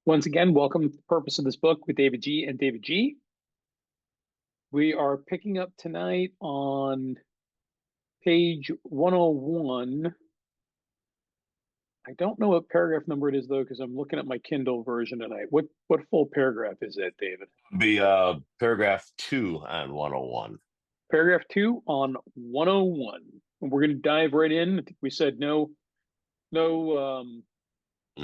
Once again, welcome to the purpose of this book with David G. and David G. We are picking up tonight on page 101. I don't know what paragraph number it is though, because I'm looking at my Kindle version tonight. What full paragraph is it, David? Be paragraph 2 on 101. Paragraph 2 on 101. And we're going to dive right in. I think we said no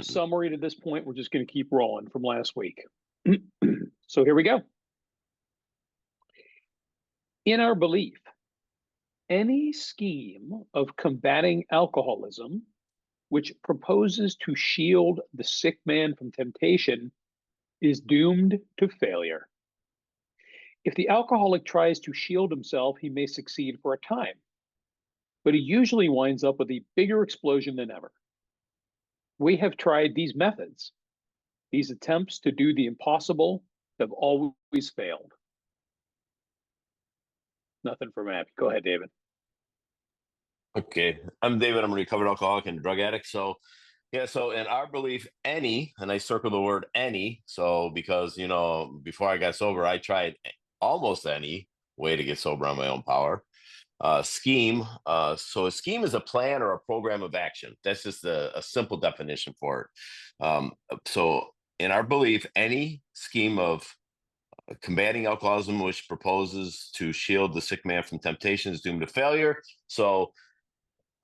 summary to this point. We're just going to keep rolling from last week. So here we go. In our belief, any scheme of combating alcoholism which proposes to shield the sick man from temptation is doomed to failure. If the alcoholic tries to shield himself, he may succeed for a time, but he usually winds up with a bigger explosion than ever. We have tried these methods. These attempts to do the impossible have always failed. Nothing from Abby. Go ahead, David. Okay, I'm David. I'm a recovered alcoholic and drug addict. So in our belief, and I circle the word any. So, because, before I got sober, I tried almost any way to get sober on my own power. Scheme. So a scheme is a plan or a program of action. That's just a simple definition for it. So in our belief, any scheme of combating alcoholism which proposes to shield the sick man from temptation is doomed to failure. So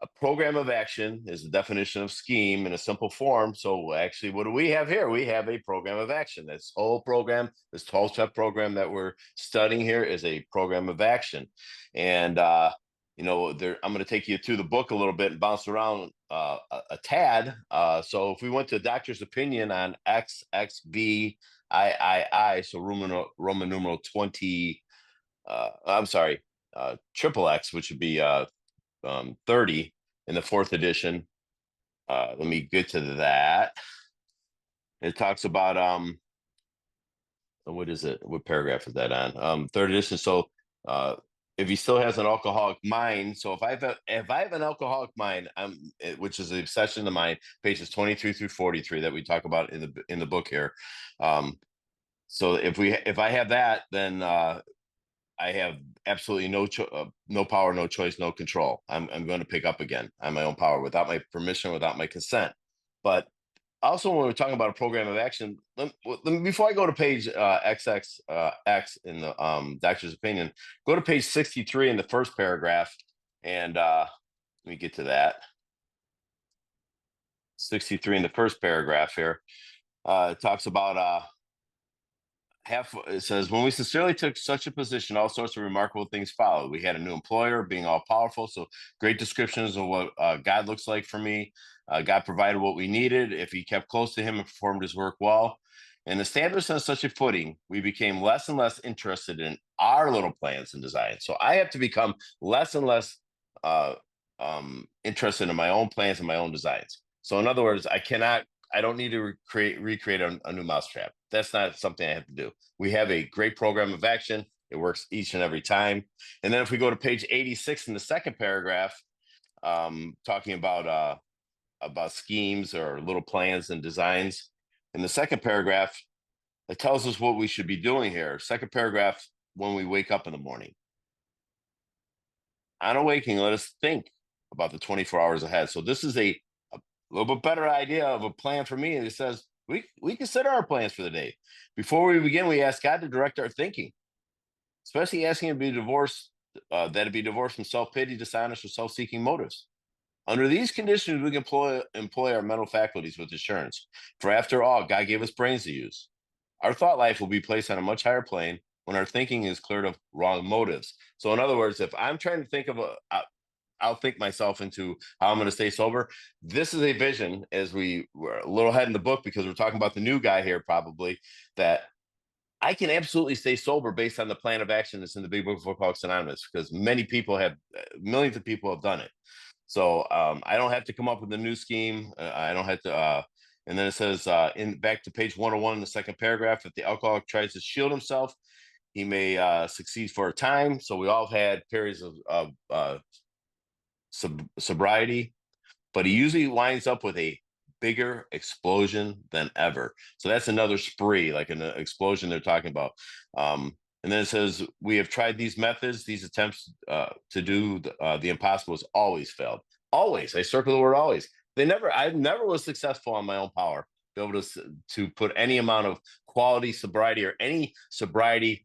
a program of action is the definition of scheme in a simple form. So actually, what do we have here? We have a program of action. This whole program, this 12-step program that we're studying here is a program of action. And, I'm going to take you through the book a little bit and bounce around a tad. So if we went to doctor's opinion on XXVIII, so Roman numeral 20, triple X, which would be 30 in the fourth edition. Let me get to that. It talks about what is it? What paragraph is that on? Third edition. So if he still has an alcoholic mind, so if I have an alcoholic mind, which is the obsession of mind, pages 23 through 43 that we talk about in the book here. So if I have that, then I have absolutely no power, no choice, no control. I'm going to pick up again on my own power without my permission, without my consent. But also, when we're talking about a program of action, before I go to page XXX in the doctor's opinion, go to page 63 in the first paragraph, and let me get to that. 63 in the first paragraph here. It talks about it says, when we sincerely took such a position, all sorts of remarkable things followed. We had a new employer, being all powerful. So great descriptions of what God looks like for me. God provided what we needed if he kept close to him and performed his work well. And established on such a footing, we became less and less interested in our little plans and designs. So I have to become less and less interested in my own plans and my own designs. So in other words, I don't need to recreate a new mousetrap. That's not something I have to do. We have a great program of action. It works each and every time. And then if we go to page 86 in the second paragraph, talking about schemes or little plans and designs, in the second paragraph, it tells us what we should be doing here. Second paragraph, when we wake up in the morning. On awakening, let us think about the 24 hours ahead. So this is a little bit better idea of a plan for me. And it says we consider our plans for the day. Before we begin, we ask God to direct our thinking, especially asking him to be divorced, that it be divorced from self-pity, dishonest, or self-seeking motives. Under these conditions, we can employ our mental faculties with assurance. For after all, God gave us brains to use. Our thought life will be placed on a much higher plane when our thinking is cleared of wrong motives. So in other words, if I'm trying to think of I'll think myself into how I'm going to stay sober. This is a vision, as we're a little ahead in the book because we're talking about the new guy here, probably, that I can absolutely stay sober based on the plan of action that's in the Big Book of Alcoholics Anonymous, because millions of people have done it. So I don't have to come up with a new scheme. I don't have to. And then it says back to page 101 in the second paragraph, if the alcoholic tries to shield himself, he may succeed for a time. So we all have had periods of sobriety, but he usually winds up with a bigger explosion than ever. So that's another spree, like an explosion they're talking about. And then it says, we have tried these methods, these attempts to do the impossible has always failed. Always. I circle the word always. I never was successful on my own power, be able to put any amount of quality sobriety or any sobriety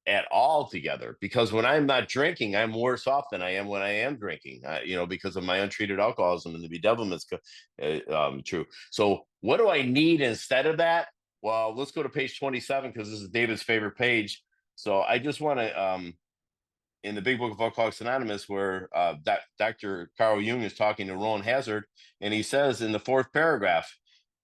at all together, because when I'm not drinking, I'm worse off than I am when I am drinking, because of my untreated alcoholism and the bedevilment true. So what do I need instead of that? Well, let's go to page 27, because this is David's favorite page. So I just want to, in the Big Book of Alcoholics Anonymous, where Dr. Carl Jung is talking to Rowan Hazard, and he says in the fourth paragraph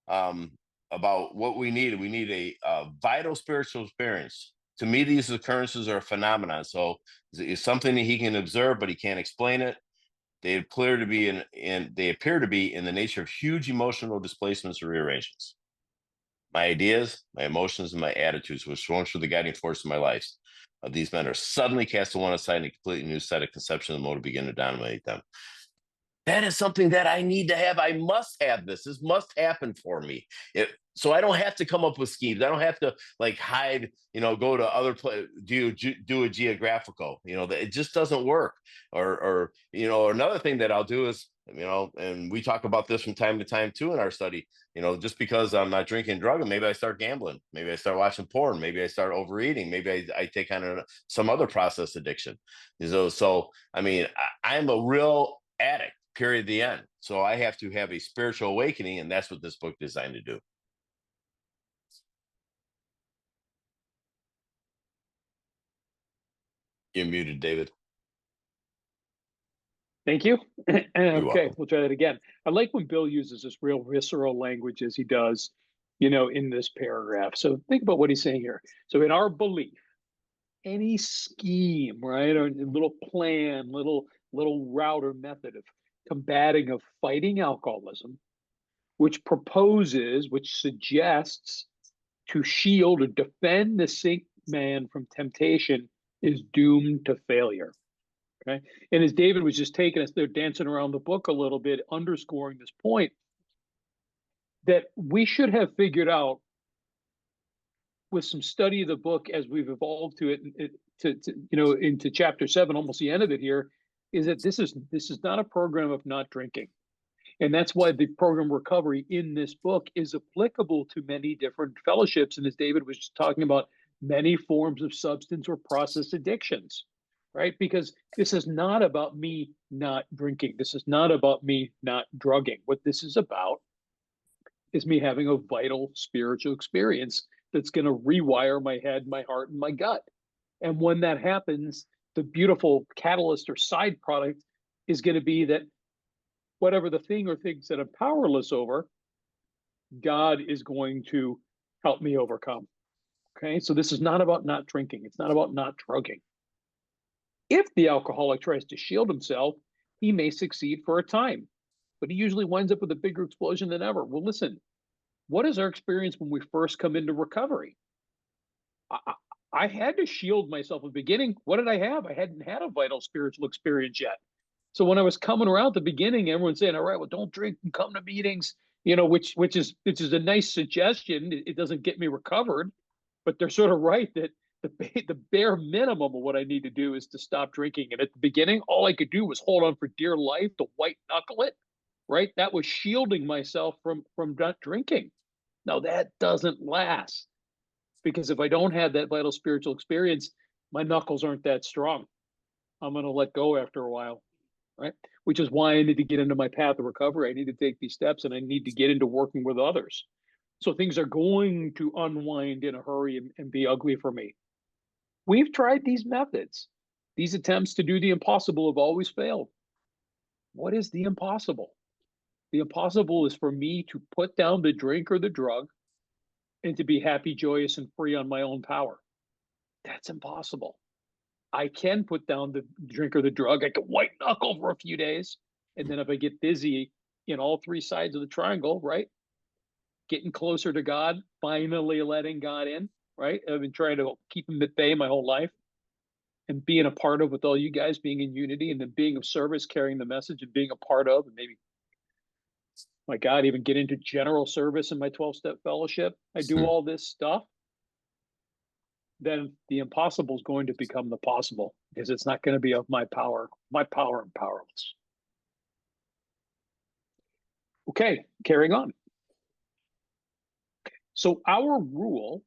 about what we need a vital spiritual experience. To me, these occurrences are a phenomenon. So it's something that he can observe, but he can't explain it. They appear to be in the nature of huge emotional displacements or rearrangements. My ideas, my emotions, and my attitudes, which once were the guiding force of my life, these men are suddenly cast to one side, and a completely new set of conceptions and motive begin to dominate them. That is something that I need to have. I must have this. This must happen for me. So I don't have to come up with schemes. I don't have to like hide, go to other places, do a geographical, it just doesn't work. Or another thing that I'll do is, and we talk about this from time to time too in our study, just because I'm not drinking and drugging, maybe I start gambling, maybe I start watching porn, maybe I start overeating, maybe I take on some other process addiction. So I mean, I'm a real addict, period, the end. So I have to have a spiritual awakening, and that's what this book is designed to do. You're muted, David. Thank you. Okay, welcome. we'll try that again. I like when Bill uses this real visceral language as he does, in this paragraph. So think about what he's saying here. So in our belief, any scheme, right, or little plan, little route or method of combating, of fighting alcoholism, which suggests to shield or defend the sick man from temptation, is doomed to failure. Okay. And as David was just taking us there, dancing around the book a little bit, underscoring this point that we should have figured out with some study of the book as we've evolved to into chapter 7, almost the end of it here, is that this is not a program of not drinking. And that's why the program recovery in this book is applicable to many different fellowships. And as David was just talking about, many forms of substance or process addictions, right? Because this is not about me not drinking. This is not about me not drugging. What this is about is me having a vital spiritual experience that's going to rewire my head, my heart, and my gut. And when that happens, the beautiful catalyst or side product is going to be that whatever the thing or things that I'm powerless over, God is going to help me overcome. Okay, so this is not about not drinking. It's not about not drugging. If the alcoholic tries to shield himself, he may succeed for a time, but he usually winds up with a bigger explosion than ever. Well, listen, what is our experience when we first come into recovery? I had to shield myself at the beginning. What did I have? I hadn't had a vital spiritual experience yet. So when I was coming around at the beginning, everyone's saying, all right, well, don't drink and come to meetings, which is a nice suggestion. It doesn't get me recovered, but they're sort of right that the bare minimum of what I need to do is to stop drinking. And at the beginning, all I could do was hold on for dear life to white knuckle it, right? That was shielding myself from not drinking. Now that doesn't last, because if I don't have that vital spiritual experience, my knuckles aren't that strong. I'm going to let go after a while, right? Which is why I need to get into my path of recovery. I need to take these steps, and I need to get into working with others. So things are going to unwind in a hurry and be ugly for me. We've tried these methods. These attempts to do the impossible have always failed. What is the impossible? The impossible is for me to put down the drink or the drug and to be happy, joyous, and free on my own power. That's impossible. I can put down the drink or the drug. I can white knuckle for a few days. And then if I get busy in all three sides of the triangle, right? Getting closer to God, finally letting God in, right? I've been trying to keep him at bay my whole life, and being a part of with all you guys, being in unity, and then being of service, carrying the message and being a part of, and maybe my God, even get into general service in my 12-step fellowship, I do all this stuff, then the impossible is going to become the possible because it's not going to be of my power. My power, I'm powerless. Okay, carrying on. So our rule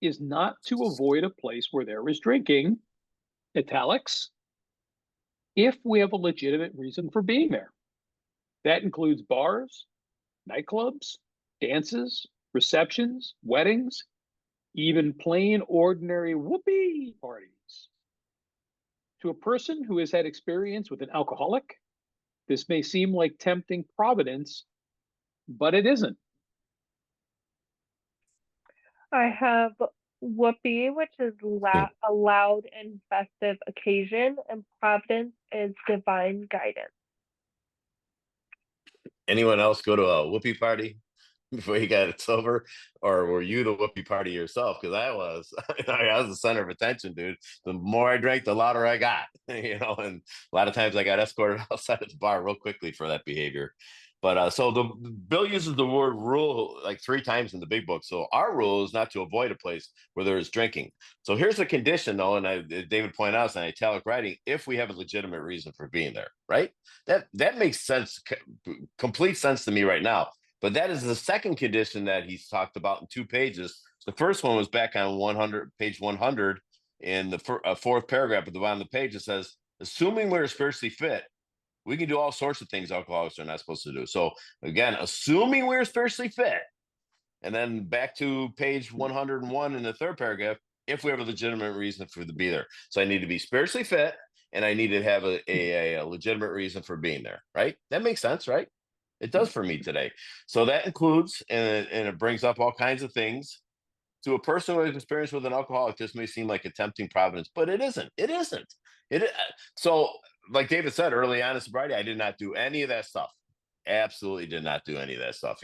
is not to avoid a place where there is drinking, italics, if we have a legitimate reason for being there. That includes bars, nightclubs, dances, receptions, weddings, even plain ordinary whoopee parties. To a person who has had experience with an alcoholic, this may seem like tempting providence, but it isn't. I have whoopee, which is a loud and festive occasion, and providence is divine guidance. Anyone else go to a whoopee party before you got sober, or were you the whoopee party yourself? Because I was. I was the center of attention, dude. The more I drank, the louder I got. And a lot of times I got escorted outside of the bar real quickly for that behavior. But so the Bill uses the word rule like 3 times in the big book. So our rule is not to avoid a place where there is drinking. So here's the condition, though, and David pointed out in italic writing: if we have a legitimate reason for being there, right? That makes sense, complete sense to me right now. But that is the second condition that he's talked about in 2 pages. The first one was back on 100, page 100, in the fourth paragraph at the bottom of the page. It says, assuming we're spiritually fit, we can do all sorts of things alcoholics are not supposed to do. So again, assuming we're spiritually fit, and then back to page 101 in the third paragraph, if we have a legitimate reason for to be there. So I need to be spiritually fit, and I need to have a legitimate reason for being there, right? That makes sense, right? It does for me today. So that includes, and it brings up all kinds of things. To a person who has experience with an alcoholic, this may seem like a tempting providence, but it isn't. It isn't. So, like David said early on in sobriety, I did not do any of that stuff. Absolutely did not do any of that stuff,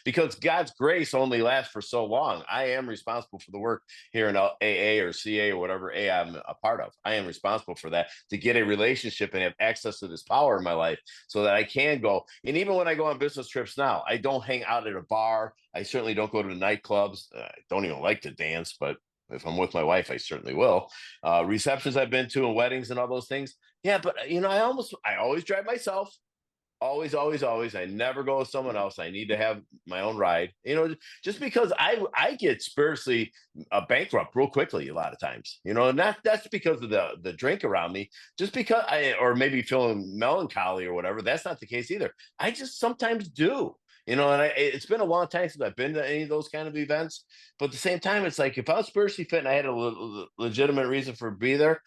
because God's grace only lasts for so long. I am responsible for the work here in AA or CA or whatever A I'm a part of. I am responsible for that, to get a relationship and have access to this power in my life so that I can go. And even when I go on business trips now, I don't hang out at a bar. I certainly don't go to the nightclubs. I don't even like to dance, but if I'm with my wife, I certainly will. Receptions I've been to and weddings and all those things. Yeah, but I always drive myself. Always, always, always. I never go with someone else. I need to have my own ride. Just because I get spiritually bankrupt real quickly a lot of times. Not that's because of the drink around me. Just because or maybe feeling melancholy or whatever. That's not the case either. I just sometimes do. And it's been a long time since I've been to any of those kind of events. But at the same time, it's like if I was spiritually fit and I had a legitimate reason for be there,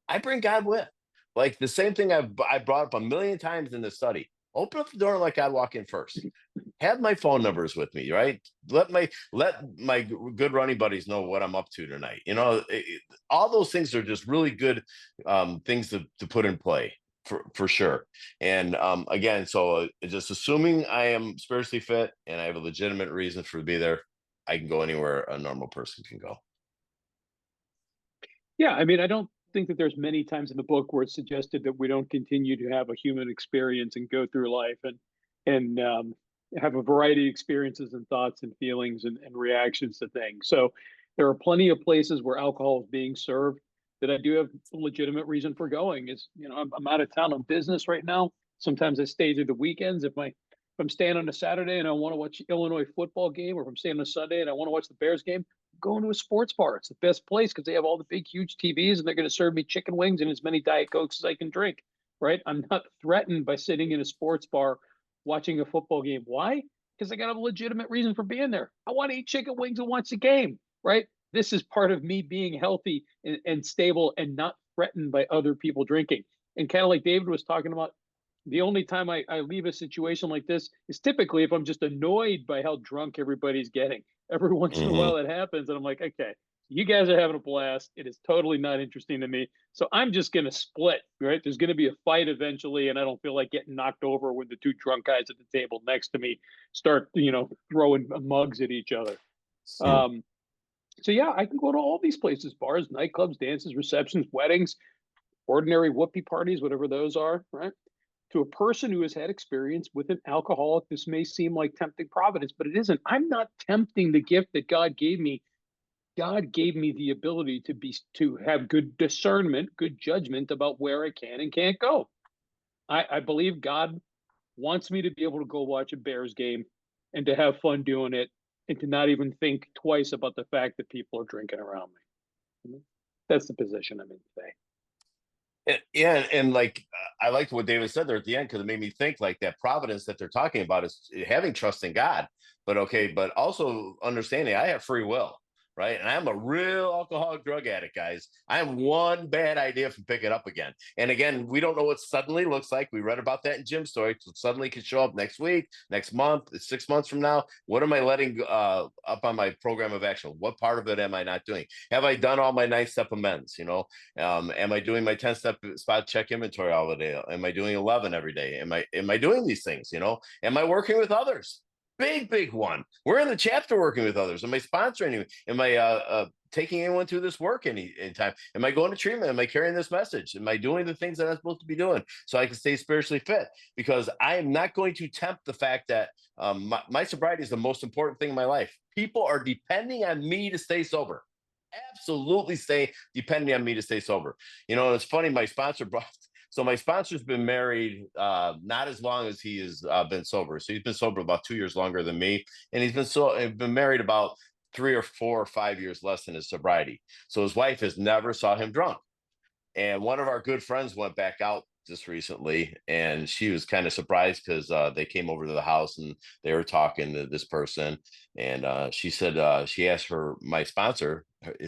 I bring God with. Like the same thing I brought up a million times in the study. Open up the door and let God walk in first. Have my phone numbers with me, right? Let my good running buddies know what I'm up to tonight. All those things are just really good things to put in play for sure. And again, so just assuming I am spiritually fit and I have a legitimate reason for to be there, I can go anywhere a normal person can go. Yeah, I mean, I don't think that there's many times in the book where it's suggested that we don't continue to have a human experience and go through life and have a variety of experiences and thoughts and feelings and reactions to things. So there are plenty of places where alcohol is being served that I do have a legitimate reason for going. I'm out of town on business right now. Sometimes I stay through the weekends. If I'm staying on a Saturday and I want to watch Illinois football game, or if I'm staying on a Sunday and I want to watch the Bears game, going to a sports bar. It's the best place because they have all the big, huge TVs, and they're going to serve me chicken wings and as many Diet Cokes as I can drink, right? I'm not threatened by sitting in a sports bar watching a football game. Why? Because I got a legitimate reason for being there. I want to eat chicken wings and watch the game, right? This is part of me being healthy and stable and not threatened by other people drinking. And kind of like David was talking about, the only time I leave a situation like this is typically if I'm just annoyed by how drunk everybody's getting. Every once in a while it happens, and I'm like, okay, you guys are having a blast. It is totally not interesting to me. So I'm just going to split, right? There's going to be a fight eventually, and I don't feel like getting knocked over when the 2 drunk guys at the table next to me start, throwing mugs at each other. So yeah, I can go to all these places: bars, nightclubs, dances, receptions, weddings, ordinary whoopee parties, whatever those are, right? To a person who has had experience with an alcoholic, this may seem like tempting providence, but it isn't. I'm not tempting the gift that God gave me. God gave me the ability to have good discernment, good judgment about where I can and can't go. I believe God wants me to be able to go watch a Bears game and to have fun doing it and to not even think twice about the fact that people are drinking around me. That's the position I'm in today. Yeah, and like I liked what David said there at the end because it made me think like that providence that they're talking about is having trust in God, but okay, but also understanding I have free will, right? And I'm a real alcoholic drug addict, guys. I am one bad idea from picking up again. And again, we don't know what suddenly looks like. We read about that in Jim's story. So suddenly could show up next week, next month, 6 months from now. What am I letting up on my program of action? What part of it am I not doing? Have I done all my 9-step amends? Am I doing my 10-step spot check inventory all the day? Am I doing 11 every day? Am I doing these things? Am I working with others? Big one. We're in the chapter working with others. Am I sponsoring? Am I taking anyone through this work any time? Am I going to treatment? Am I carrying this message? Am I doing the things that I'm supposed to be doing so I can stay spiritually fit? Because I am not going to tempt the fact that my sobriety is the most important thing in my life. People are depending on me to stay sober. Absolutely stay depending on me to stay sober. It's funny, my sponsor's been married not as long as he has been sober. So he's been sober about 2 years longer than me. And he's been married about 3 or 4 or 5 years less than his sobriety. So his wife has never saw him drunk. And one of our good friends went back out just recently, and she was kind of surprised because they came over to the house and they were talking to this person. And she said she asked my sponsor,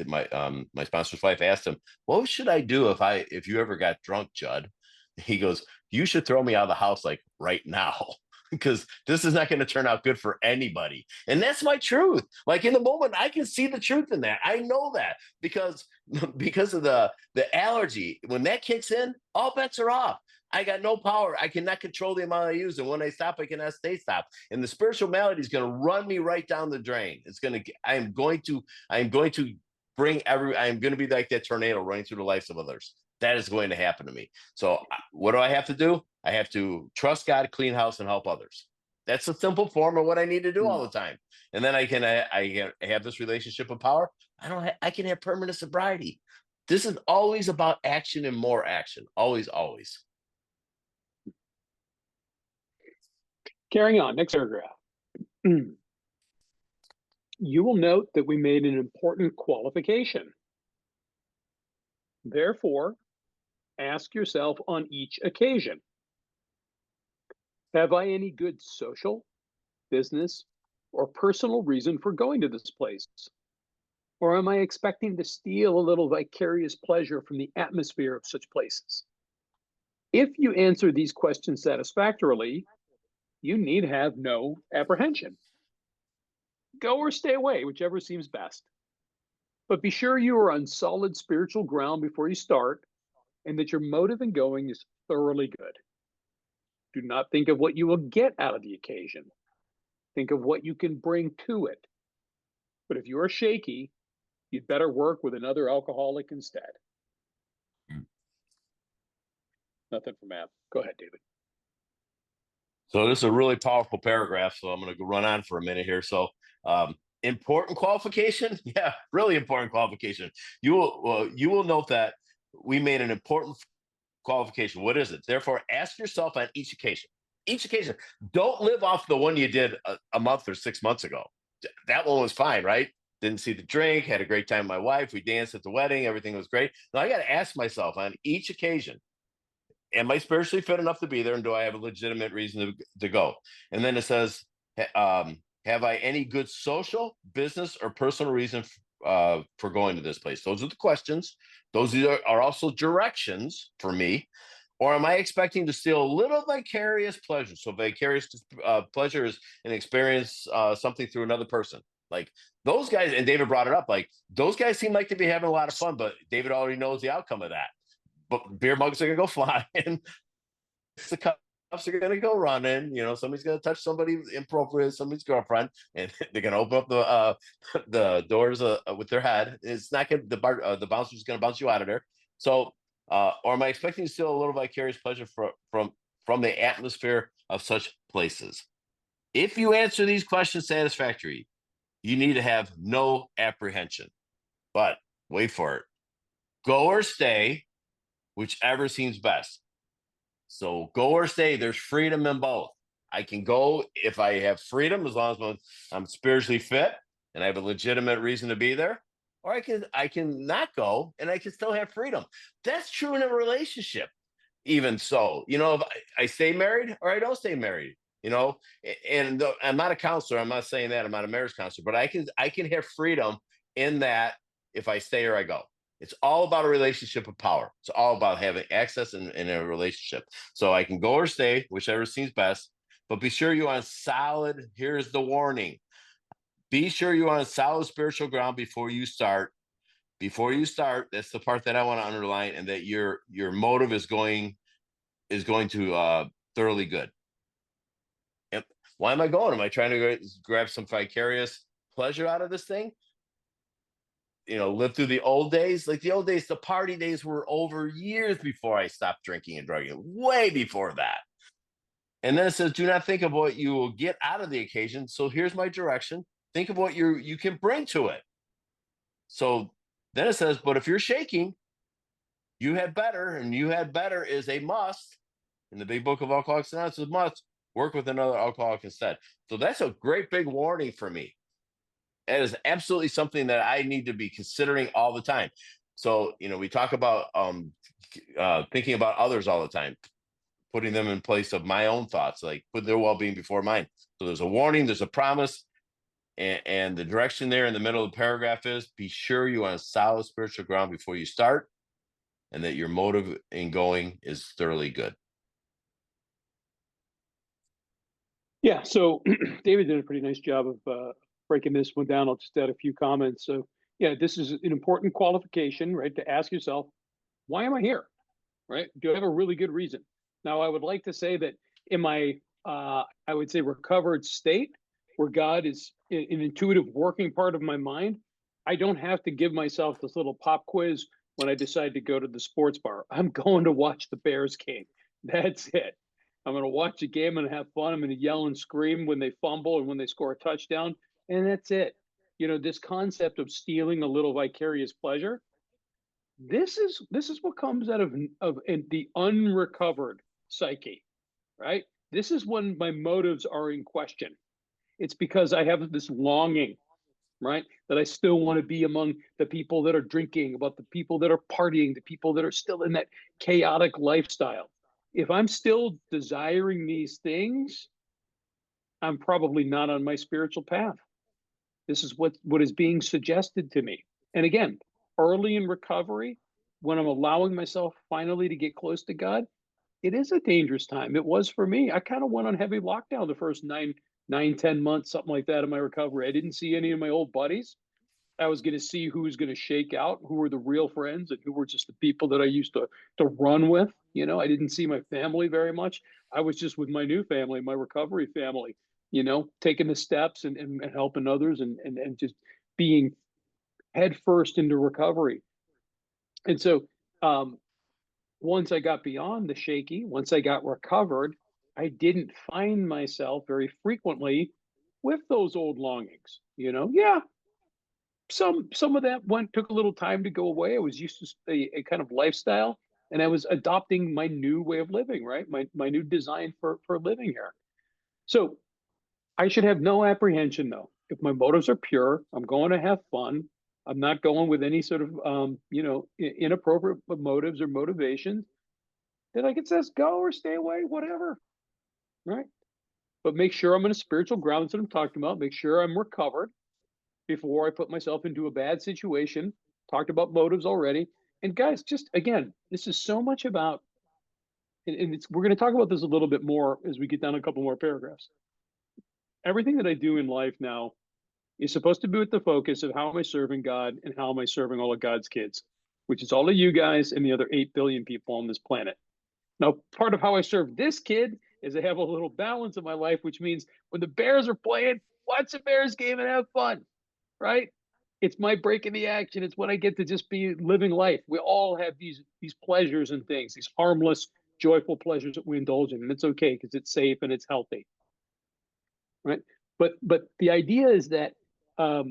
my sponsor's wife asked him, "What should I do if you ever got drunk, Judd?" He goes, "You should throw me out of the house like right now." Because this is not going to turn out good for anybody. And that's my truth. Like in the moment, I can see the truth in that. I know that because of the allergy. When that kicks in, all bets are off. I got no power. I cannot control the amount I use. And when I stop, I cannot stay stopped. And the spiritual malady is going to run me right down the drain. I am going to be like that tornado running through the lives of others. That is going to happen to me. So what do I have to do? I have to trust God, clean house, and help others. That's a simple form of what I need to do all the time. And then I have this relationship of power. I can have permanent sobriety. This is always about action and more action. Always, always. Carrying on, next paragraph. You will note that we made an important qualification. Therefore, ask yourself on each occasion, have I any good social, business, or personal reason for going to this place? Or am I expecting to steal a little vicarious pleasure from the atmosphere of such places? If you answer these questions satisfactorily, you need have no apprehension. Go or stay away, whichever seems best. But be sure you are on solid spiritual ground before you start, and that your motive in going is thoroughly good. Do not think of what you will get out of the occasion. Think of what you can bring to it. But if you are shaky, you'd better work with another alcoholic instead. Nothing from Matt. Go ahead, David. So this is a really powerful paragraph. So I'm going to run on for a minute here. So important qualification. Yeah, really important qualification. You will note that we made an important qualification. What is it? Therefore, ask yourself on each occasion. Each occasion. Don't live off the one you did a month or 6 months ago. That one was fine, right? Didn't see the drink, had a great time with my wife. We danced at the wedding. Everything was great. Now I got to ask myself on each occasion, am I spiritually fit enough to be there? And do I have a legitimate reason to go? And then it says, have I any good social, business, or personal reason for going to this place? Those are the questions. Those are also directions for me. Or am I expecting to steal a little vicarious pleasure? So vicarious pleasure is an experience something through another person. Like those guys, and David brought it up, like those guys seem like to be having a lot of fun, but David already knows the outcome of that. But beer mugs are going to go flying. The cups are going to go running. Somebody's going to touch somebody inappropriate, somebody's girlfriend, and they're going to open up the doors with their head. It's not going to, the bouncer's going to bounce you out of there. So, or am I expecting to steal a little vicarious pleasure from from the atmosphere of such places? If you answer these questions satisfactorily, you need to have no apprehension. But wait for it. Go or stay, whichever seems best. So go or stay, there's freedom in both. I can go if I have freedom, as long as I'm spiritually fit and I have a legitimate reason to be there, or I can not go and I can still have freedom. That's true in a relationship. Even so, if I stay married or I don't stay married, and I'm not a counselor. I'm not saying that I'm not a marriage counselor, but I can have freedom in that if I stay or I go. It's all about a relationship of power. It's all about having access in a relationship. So I can go or stay, whichever seems best. But be sure you're on solid. Here's the warning: be sure you're on solid spiritual ground before you start. Before you start, that's the part that I want to underline, and that your motive is going to thoroughly good. And why am I going? Am I trying to grab some vicarious pleasure out of this thing? Live through the old days. Like the old days, the party days were over years before I stopped drinking and drugging, way before that. And then it says, do not think of what you will get out of the occasion. So here's my direction. Think of what you can bring to it. So then it says, but if you're shaking, you had better, and you had better is a must. In the big book of Alcoholics Anonymous, is must work with another alcoholic instead. So that's a great big warning for me. It is absolutely something that I need to be considering all the time. So, we talk about thinking about others all the time, putting them in place of my own thoughts, like put their well-being before mine. So there's a warning, there's a promise, and the direction there in the middle of the paragraph is: be sure you're on solid spiritual ground before you start, and that your motive in going is thoroughly good. Yeah, so David did a pretty nice job of breaking this one down. I'll just add a few comments. So, yeah, this is an important qualification, right? To ask yourself, why am I here? Right? Do I have a really good reason? Now, I would like to say that in my, I would say, recovered state, where God is an intuitive working part of my mind, I don't have to give myself this little pop quiz when I decide to go to the sports bar. I'm going to watch the Bears game. That's it. I'm going to watch a game and have fun. I'm going to yell and scream when they fumble and when they score a touchdown, and that's it. This concept of stealing a little vicarious pleasure, this is what comes out of the unrecovered psyche, right? This is when my motives are in question. It's because I have this longing, right, that I still want to be among the people that are drinking, about the people that are partying, the people that are still in that chaotic lifestyle. If I'm still desiring these things, I'm probably not on my spiritual path. This is what is being suggested to me. And again, early in recovery, when I'm allowing myself finally to get close to God, it is a dangerous time. It was for me. I kind of went on heavy lockdown the first 10 months, something like that, of my recovery. I didn't see any of my old buddies. I was going to see who was going to shake out, who were the real friends, and who were just the people that I used to run with. I didn't see my family very much. I was just with my new family, my recovery family, taking the steps and helping others, and just being head first into recovery. And so once I got beyond the shaky, once I got recovered, I didn't find myself very frequently with those old longings. Yeah, some of that took a little time to go away. I was used to a kind of lifestyle, and I was adopting my new way of living, right? My new design for living here. So I should have no apprehension, though. If my motives are pure, I'm going to have fun. I'm not going with any sort of inappropriate motives or motivations. Then I can just go or stay away, whatever, right? But make sure I'm in a spiritual ground. That's what I'm talking about. Make sure I'm recovered before I put myself into a bad situation. Talked about motives already. And guys, just again, this is so much about, and we're going to talk about this a little bit more as we get down a couple more paragraphs. Everything that I do in life now is supposed to be with the focus of how am I serving God and how am I serving all of God's kids, which is all of you guys and the other 8 billion people on this planet. Now, part of how I serve this kid is I have a little balance in my life, which means when the Bears are playing, watch the Bears game and have fun, right? It's my break in the action. It's when I get to just be living life. We all have these pleasures and things, these harmless joyful pleasures that we indulge in, and it's okay because it's safe and it's healthy, right? But the idea is that I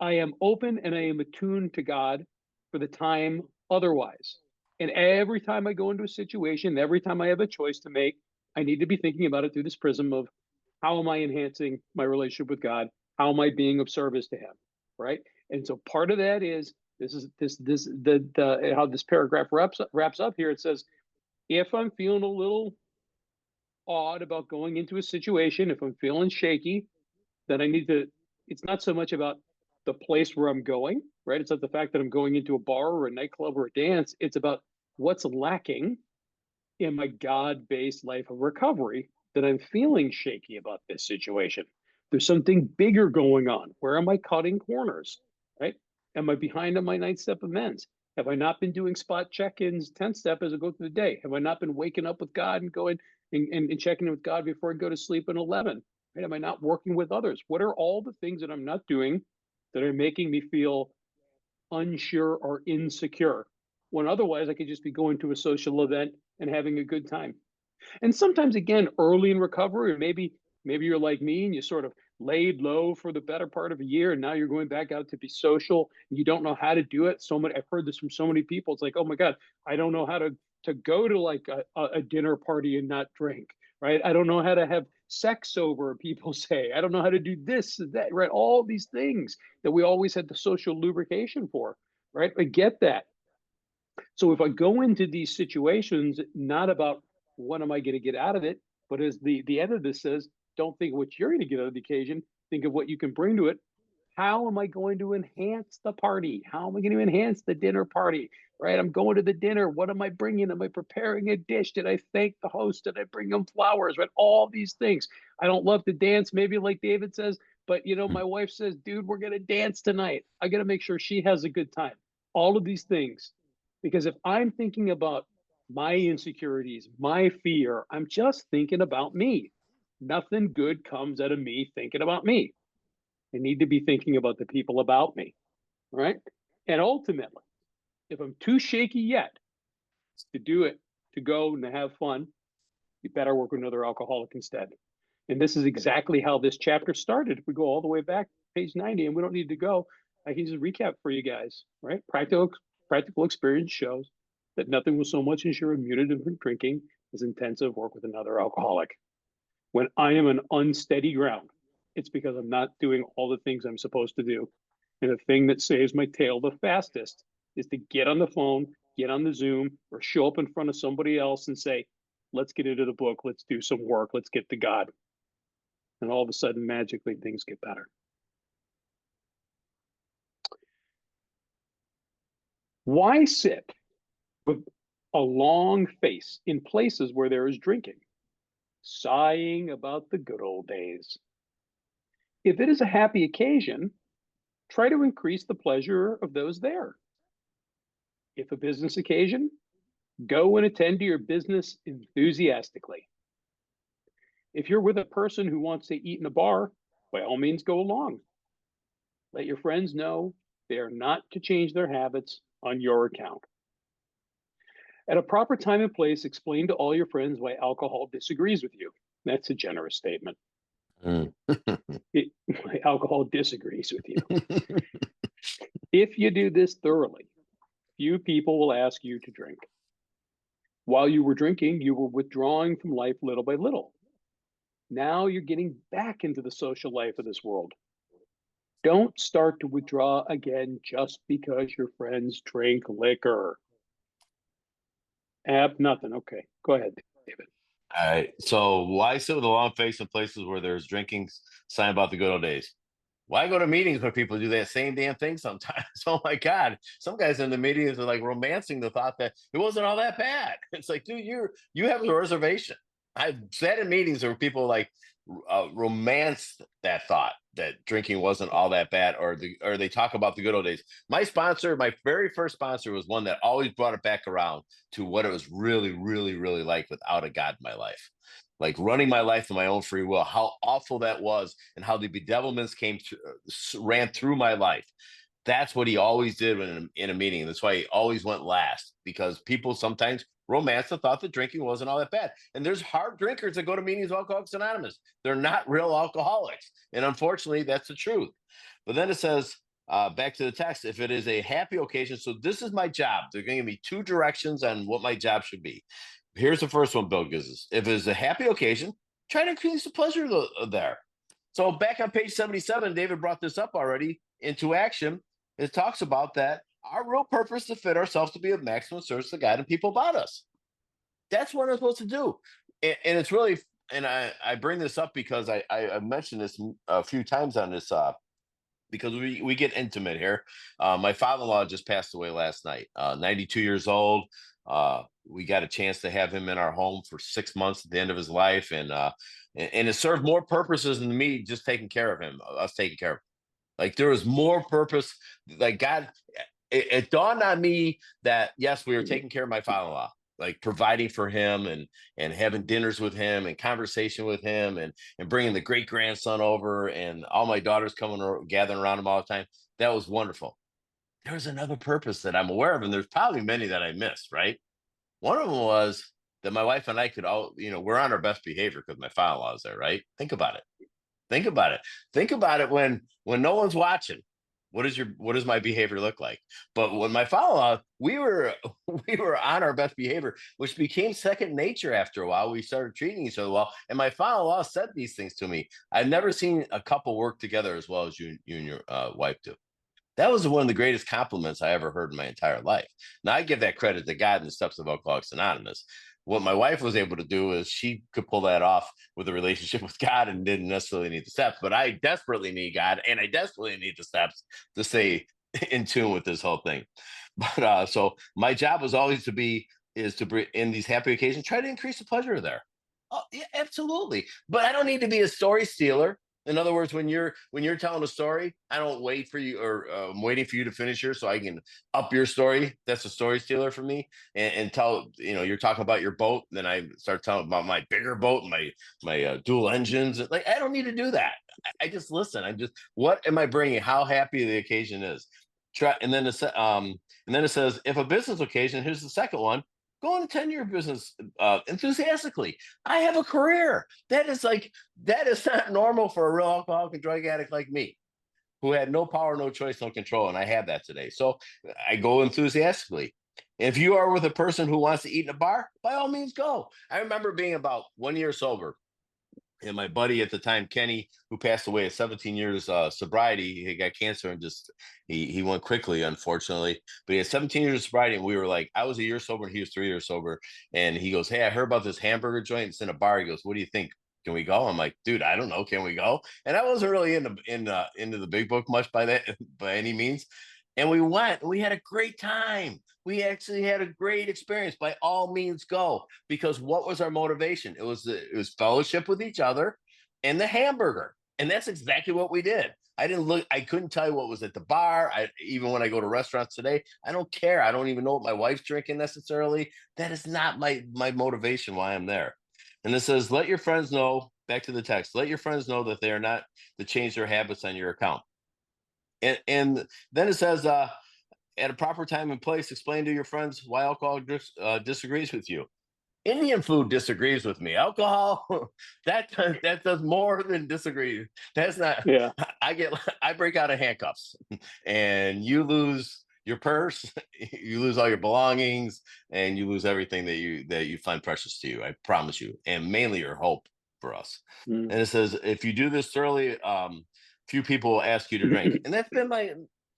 am open and I am attuned to God for the time otherwise. And every time I go into a situation, every time I have a choice to make, I need to be thinking about it through this prism of how am I enhancing my relationship with God? How am I being of service to Him? Right. And so part of that is the how this paragraph wraps up here. It says, if I'm feeling a little odd about going into a situation, if I'm feeling shaky, then I need to, it's not so much about the place where I'm going, right? It's not the fact that I'm going into a bar or a nightclub or a dance. It's about what's lacking in my God-based life of recovery that I'm feeling shaky about this situation. There's something bigger going on. Where am I cutting corners, right? Am I behind on my 9th step amends? Have I not been doing spot check-ins 10th step as I go through the day? Have I not been waking up with God and going and checking in with God before I go to sleep in 11? Right? Am I not working with others? What are all the things that I'm not doing that are making me feel unsure or insecure? When otherwise I could just be going to a social event and having a good time. And sometimes, again, early in recovery, or maybe you're like me and you sort of laid low for the better part of a year, and now you're going back out to be social and you don't know how to do it. I've heard this from so many people. It's like, oh my God, I don't know how to go to like a dinner party and not drink, right? I don't know how to have sex sober, people say. I don't know how to do this and that, right? All these things that we always had the social lubrication for, right? I get that. So if I go into these situations, not about what am I going to get out of it, but as the end of this says, don't think of what you're going to get out of the occasion. Think of what you can bring to it. How am I going to enhance the party? How am I going to enhance the dinner party? Right? I'm going to the dinner. What am I bringing? Am I preparing a dish? Did I thank the host? Did I bring them flowers? Right? All these things. I don't love to dance, maybe like David says, but my wife says, dude, we're going to dance tonight. I got to make sure she has a good time. All of these things. Because if I'm thinking about my insecurities, my fear, I'm just thinking about me. Nothing good comes out of me thinking about me. I need to be thinking about the people about me, right? And ultimately, if I'm too shaky yet to do it, to go and to have fun, you better work with another alcoholic instead. And this is exactly how this chapter started. If we go all the way back, page 90, and we don't need to go, I can just recap for you guys, right? Practical experience shows that nothing will so much ensure immunity from drinking as intensive work with another alcoholic. When I am an unsteady ground, it's because I'm not doing all the things I'm supposed to do. And the thing that saves my tail the fastest is to get on the phone, get on the Zoom, or show up in front of somebody else and say, let's get into the book, let's do some work, let's get to God. And all of a sudden, magically, things get better. Why sit with a long face in places where there is drinking, sighing about the good old days? If it is a happy occasion, try to increase the pleasure of those there. If a business occasion, go and attend to your business enthusiastically. If you're with a person who wants to eat in a bar, by all means go along. Let your friends know they are not to change their habits on your account. At a proper time and place, explain to all your friends why alcohol disagrees with you. That's a generous statement. Alcohol disagrees with you. If you do this thoroughly, few people will ask you to drink. While you were drinking, you were withdrawing from life little by little. Now you're getting back into the social life of this world. Don't start to withdraw again just because your friends drink liquor. Nothing. Okay, go ahead, David. All right. So why sit with a long face in places where there's drinking sign about the good old days? Why go to meetings where people do that same damn thing sometimes? Oh my God. Some guys in the meetings are like romancing the thought that it wasn't all that bad. It's like, dude, you have a reservation. I've sat in meetings where people like romance that thought that drinking wasn't all that bad, or they talk about the good old days. My very first sponsor was one that always brought it back around to what it was really, really, really like without a God in my life. Like running my life on my own free will, how awful that was, and how the bedevilments ran through my life. That's what he always did in a meeting. That's why he always went last, because people sometimes romance the thought that drinking wasn't all that bad. And there's hard drinkers that go to meetings of Alcoholics Anonymous. They're not real alcoholics. And unfortunately, that's the truth. But then it says, back to the text, if it is a happy occasion, so this is my job. They're going to give me 2 directions on what my job should be. Here's the first one Bill gives us. If it's a happy occasion, try to increase the pleasure there. So back on page 77, David brought this up already into action. It talks about that our real purpose is to fit ourselves to be of maximum service to God and people about us. That's what I'm supposed to do. And it's really, and I bring this up because I mentioned this a few times on this, because we get intimate here. My father-in-law just passed away last night, 92 years old. We got a chance to have him in our home for 6 months at the end of his life. And it served more purposes than me just taking care of him, us taking care of him. Like there was more purpose. Like God, it dawned on me that yes, we were taking care of my father-in-law, like providing for him and having dinners with him and conversation with him and bringing the great grandson over and all my daughters coming gathering around him all the time. That was wonderful. There's another purpose that I'm aware of, and there's probably many that I missed. Right. One of them was that my wife and I could all, we're on our best behavior because my father-in-law is there. Right. Think about it. Think about it. Think about it when no one's watching. What does my behavior look like? But when my father-in-law, we were on our best behavior, which became second nature after a while. We started treating each other well. And my father-in-law said these things to me. I've never seen a couple work together as well as you and your wife do. That was one of the greatest compliments I ever heard in my entire life. Now I give that credit to God and the steps of Alcoholics Anonymous. What my wife was able to do is she could pull that off with a relationship with God and didn't necessarily need the steps. But I desperately need God and I desperately need the steps to stay in tune with this whole thing. But so my job was always to bring in these happy occasions, try to increase the pleasure there. Oh, yeah, absolutely. But I don't need to be a story stealer. In other words, when you're telling a story, I don't wait for you, or I'm waiting for you to finish yours so I can up your story. That's a story stealer for me. And tell, you're talking about your boat, then I start telling about my bigger boat, my dual engines. Like I don't need to do that. I just listen. What am I bringing? How happy the occasion is. And then it says, if a business occasion, here's the second one. Go and attend your business enthusiastically. I have a career. That is not normal for a real alcoholic and drug addict like me, who had no power, no choice, no control. And I have that today. So I go enthusiastically. If you are with a person who wants to eat in a bar, by all means go. I remember being about 1 year sober. And my buddy at the time, Kenny, who passed away at 17 years sobriety, he got cancer and just he went quickly, unfortunately. But he had 17 years of sobriety, and we were like, I was a year sober, and he was 3 years sober. And he goes, "Hey, I heard about this hamburger joint. It's in a bar." He goes, "What do you think? Can we go?" I'm like, "Dude, I don't know. Can we go?" And I wasn't really into the big book much by any means. And we went, and we had a great time. We actually had a great experience. By all means, go. Because what was our motivation? It was fellowship with each other and the hamburger. And that's exactly what we did. I couldn't tell you what was at the bar. Even when I go to restaurants today, I don't care. I don't even know what my wife's drinking necessarily. That is not my motivation why I'm there. And it says, let your friends know, back to the text, let your friends know that they are not to change their habits on your account. And then it says, at a proper time and place, explain to your friends why alcohol disagrees with you. Indian food disagrees with me. Alcohol, that does more than disagree. That's not. Yeah. I break out of handcuffs, and you lose your purse, you lose all your belongings, and you lose everything that you find precious to you. I promise you, and mainly your hope for us. Mm. And it says, if you do this thoroughly, few people will ask you to drink. And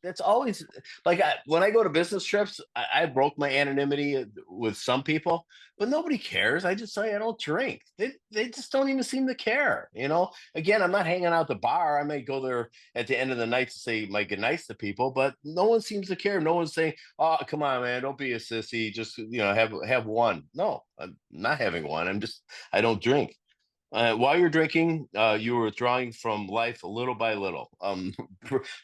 that's always like when I go to business trips, I broke my anonymity with some people, but nobody cares. I just say I don't drink. They just don't even seem to care. Again, I'm not hanging out at the bar. I may go there at the end of the night to say my goodnights to people, but no one seems to care. No one's saying, "Oh, come on, man, don't be a sissy. Just have one." No, I'm not having one. I don't drink. While you're drinking, you were withdrawing from life little by little.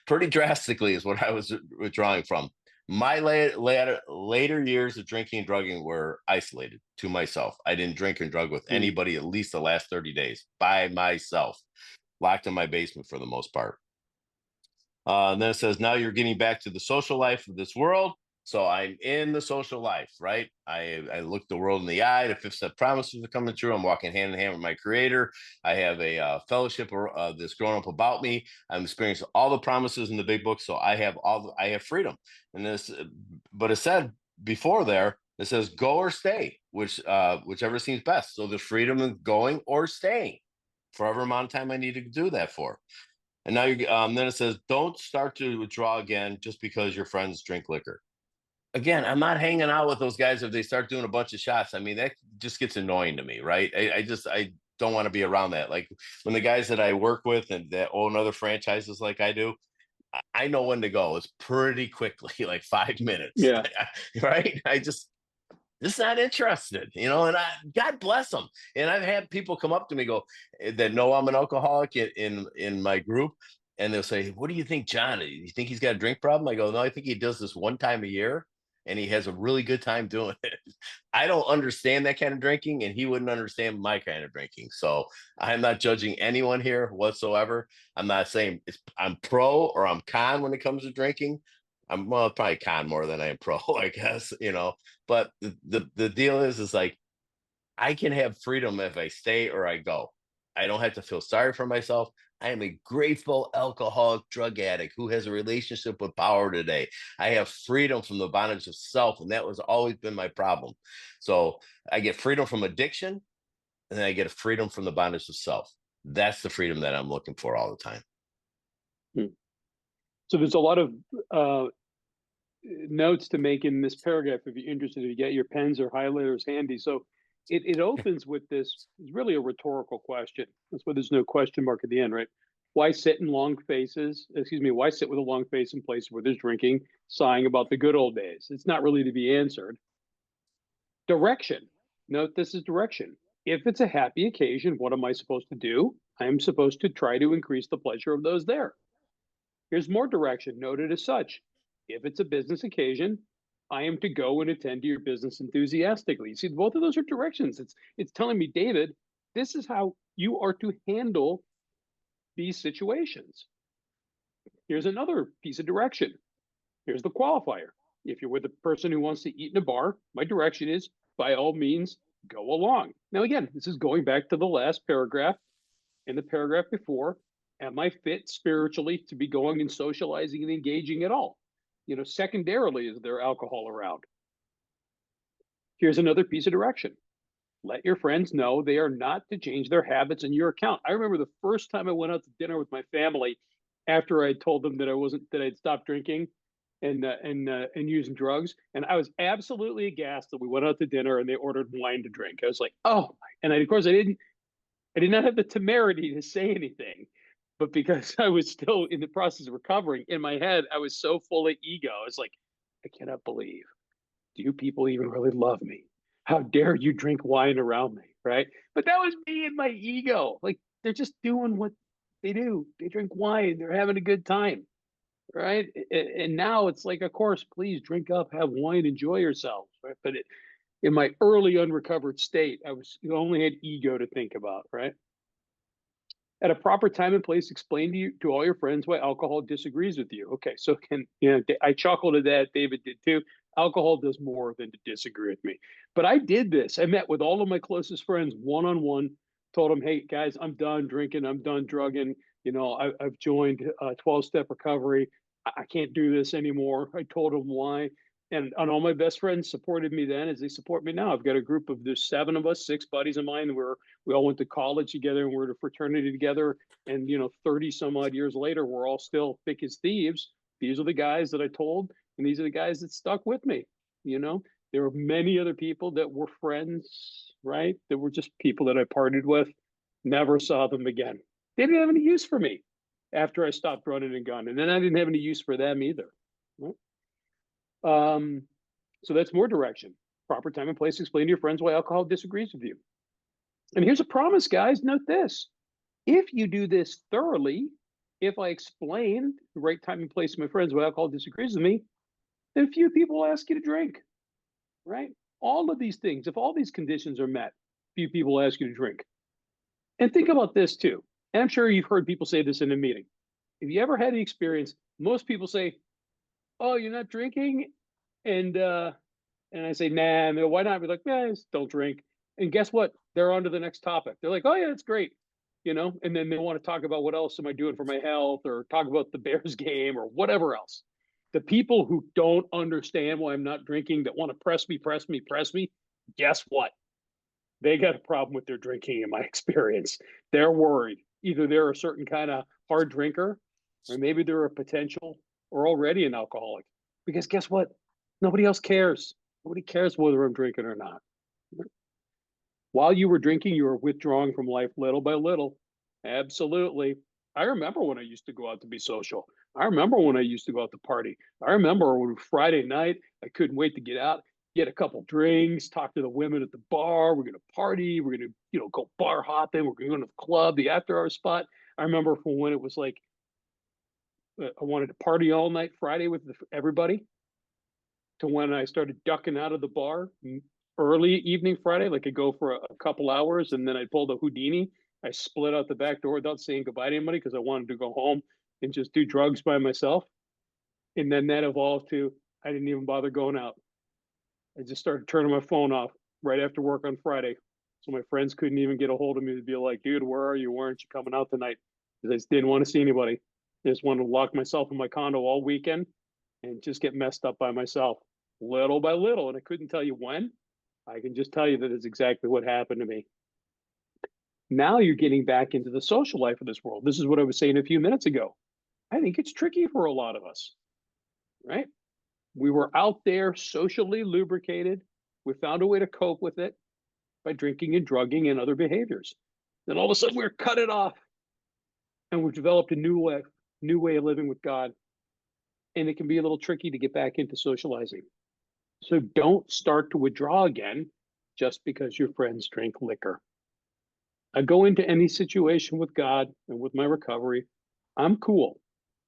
Pretty drastically is what I was withdrawing from. My later years of drinking and drugging were isolated to myself. I didn't drink and drug with anybody at least the last 30 days by myself, locked in my basement for the most part. And then it says, now you're getting back to the social life of this world. So I'm in the social life, right? I look the world in the eye. The fifth step promises are coming true. I'm walking hand in hand with my creator. I have a fellowship that's grown up about me. I'm experiencing all the promises in the big book. So I have I have freedom. And this, but it said before there, it says go or stay, whichever seems best. So there's freedom in going or staying for whatever amount of time I need to do that for. And now you then it says don't start to withdraw again just because your friends drink liquor. Again, I'm not hanging out with those guys if they start doing a bunch of shots. I mean, that just gets annoying to me, right? I don't want to be around that. Like when the guys that I work with and that own other franchises like I do, I know when to go. It's pretty quickly, like 5 minutes, Yeah. right? I just not interested, and God bless them. And I've had people come up to me go that know I'm an alcoholic in my group, and they'll say, "What do you think, John? You think he's got a drink problem?" I go, "No, I think he does this one time a year, and he has a really good time doing it." I don't understand that kind of drinking, and he wouldn't understand my kind of drinking. So I'm not judging anyone here whatsoever. I'm not saying I'm pro or I'm con when it comes to drinking. I'm probably con more than I am pro, I guess. But the deal is like I can have freedom if I stay or I go. I don't have to feel sorry for myself. I am a grateful alcoholic drug addict who has a relationship with power today. I have freedom from the bondage of self, and that was always been my problem. So I get freedom from addiction, and then I get a freedom from the bondage of self. That's the freedom that I'm looking for all the time. So there's a lot of notes to make in this paragraph if you're interested to get your pens or highlighters handy. So it opens with this, it's really a rhetorical question. That's why there's no question mark at the end, right? Why sit with a long face in places where there's drinking, sighing about the good old days? It's not really to be answered. Direction. Note this is direction. If it's a happy occasion, what am I supposed to do? I am supposed to try to increase the pleasure of those there. Here's more direction, noted as such. If it's a business occasion, I am to go and attend to your business enthusiastically. You see, both of those are directions. It's telling me, David, this is how you are to handle these situations. Here's another piece of direction. Here's the qualifier. If you're with a person who wants to eat in a bar, my direction is, by all means, go along. Now, again, this is going back to the last paragraph and the paragraph before. Am I fit spiritually to be going and socializing and engaging at all? Secondarily, is there alcohol around? Here's another piece of direction. Let your friends know they are not to change their habits in your account. I remember the first time I went out to dinner with my family after I told them that I'd stopped drinking and using drugs, and I was absolutely aghast that we went out to dinner and they ordered wine to drink. I was like, oh, and of course I did not have the temerity to say anything, but because I was still in the process of recovering, in my head, I was so full of ego. I was like, I cannot believe, do you people even really love me? How dare you drink wine around me, right? But that was me and my ego. Like, they're just doing what they do. They drink wine, they're having a good time, right? And now it's like, of course, please drink up, have wine, enjoy yourselves, right? But in my early unrecovered state, I only had ego to think about, right? At a proper time and place, explain to all your friends why alcohol disagrees with you. Okay, so I chuckled at that. David did too. Alcohol does more than to disagree with me. But I did this. I met with all of my closest friends one-on-one, told them, hey, guys, I'm done drinking. I'm done drugging. I've joined 12-step recovery. I can't do this anymore. I told them why. And all my best friends supported me then as they support me now. I've got a group of, there's 7 of us, 6 buddies of mine. We all went to college together and we're in a fraternity together. And 30 some odd years later, we're all still thick as thieves. These are the guys that I told, and these are the guys that stuck with me. There were many other people that were friends, right? That were just people that I partied with, never saw them again. They didn't have any use for me after I stopped running and gunning. And then I didn't have any use for them either. Right? So that's more direction. Proper time and place, explain to your friends why alcohol disagrees with you. And here's a promise, guys. Note this. If you do this thoroughly, if I explain the right time and place to my friends why alcohol disagrees with me, then few people will ask you to drink, right? All of these things, if all these conditions are met, few people will ask you to drink. And think about this too. And I'm sure you've heard people say this in a meeting. If you ever had the experience, most people say, oh, you're not drinking? And I say, nah, and they're, why not? We're like, nah, just don't drink. And guess what? They're on to the next topic. They're like, oh yeah, it's great. And then they want to talk about what else am I doing for my health, or talk about the Bears game or whatever else. The people who don't understand why I'm not drinking, that want to press me, guess what? They got a problem with their drinking, in my experience. They're worried. Either they're a certain kind of hard drinker, or maybe they're a potential or already an alcoholic. Because guess what? Nobody else cares. Nobody cares whether I'm drinking or not. While you were drinking, you were withdrawing from life little by little. Absolutely. I remember when I used to go out to be social. I remember when I used to go out to party. I remember when Friday night, I couldn't wait to get out, get a couple drinks, talk to the women at the bar. We're going to party. We're going to, go bar hopping. We're going to go to the club, the after hour spot. I remember from when it was like, I wanted to party all night Friday with everybody, to when I started ducking out of the bar early evening Friday. Like, I'd go for a couple hours and then I'd pull the Houdini. I split out the back door without saying goodbye to anybody because I wanted to go home and just do drugs by myself. And then that evolved to, I didn't even bother going out. I just started turning my phone off right after work on Friday. So my friends couldn't even get a hold of me to be like, dude, where are you? Why aren't you coming out tonight? Because I just didn't want to see anybody. I just wanted to lock myself in my condo all weekend and just get messed up by myself, little by little. And I couldn't tell you when. I can just tell you that it's exactly what happened to me. Now you're getting back into the social life of this world. This is what I was saying a few minutes ago. I think it's tricky for a lot of us, right? We were out there socially lubricated. We found a way to cope with it by drinking and drugging and other behaviors. Then all of a sudden we're cut it off, and we've developed a new way of living with God. And it can be a little tricky to get back into socializing. So don't start to withdraw again just because your friends drink liquor. I go into any situation with God and with my recovery, I'm cool,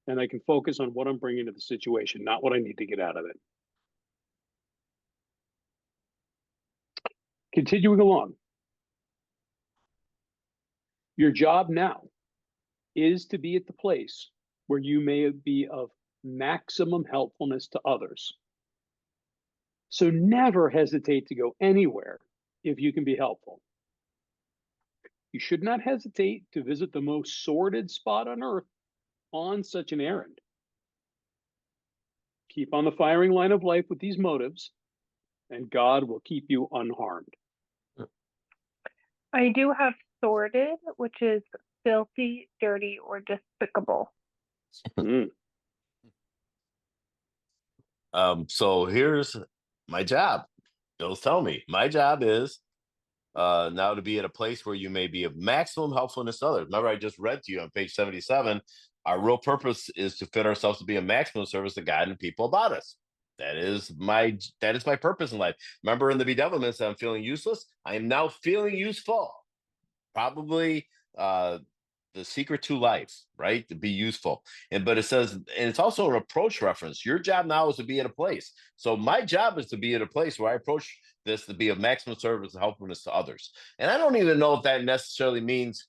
and I can focus on what I'm bringing to the situation, not what I need to get out of it. Continuing along. Your job now is to be at the place where you may be of maximum helpfulness to others. So never hesitate to go anywhere if you can be helpful. You should not hesitate to visit the most sordid spot on earth on such an errand. Keep on the firing line of life with these motives, and God will keep you unharmed. I do have sordid, which is filthy, dirty, or despicable. So here's my job. Bill's telling me my job is now to be at a place where you may be of maximum helpfulness to others. Remember, I just read to you on page 77, our real purpose is to fit ourselves to be a maximum service to God and people about us. That is my purpose in life. Remember in the bedevilments, I'm feeling useless. I am now feeling useful. Probably the secret to life, right? To be useful. But it says, and it's also an approach reference. Your job now is to be at a place. So my job is to be at a place where I approach this to be of maximum service and helpfulness to others. And I don't even know if that necessarily means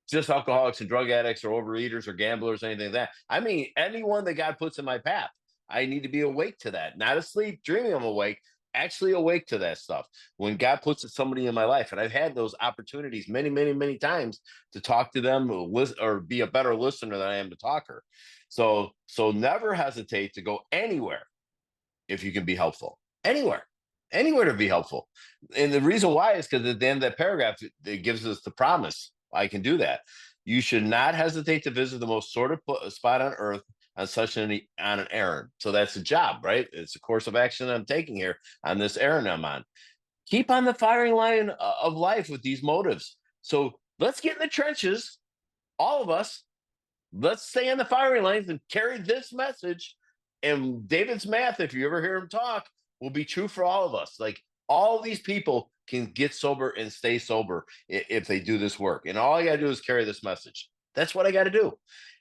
just alcoholics and drug addicts or overeaters or gamblers, anything like that. I mean, anyone that God puts in my path, I need to be awake to that. Not asleep, dreaming I'm awake, actually awake to that stuff. When God puts somebody in my life, and I've had those opportunities many, many, many times to talk to them or be a better listener than I am to talker. So never hesitate to go anywhere if you can be helpful. Anywhere to be helpful. And the reason why is because at the end of that paragraph, it gives us the promise. I can do that. You should not hesitate to visit the most sordid spot on earth on an errand. So that's a job, right? It's a course of action I'm taking here on this errand I'm on. Keep on the firing line of life with these motives. So let's get in the trenches, all of us. Let's stay on the firing lines and carry this message. And David's math, if you ever hear him talk, will be true for all of us. Like, all these people can get sober and stay sober if they do this work. And all I got to do is carry this message. That's what I got to do.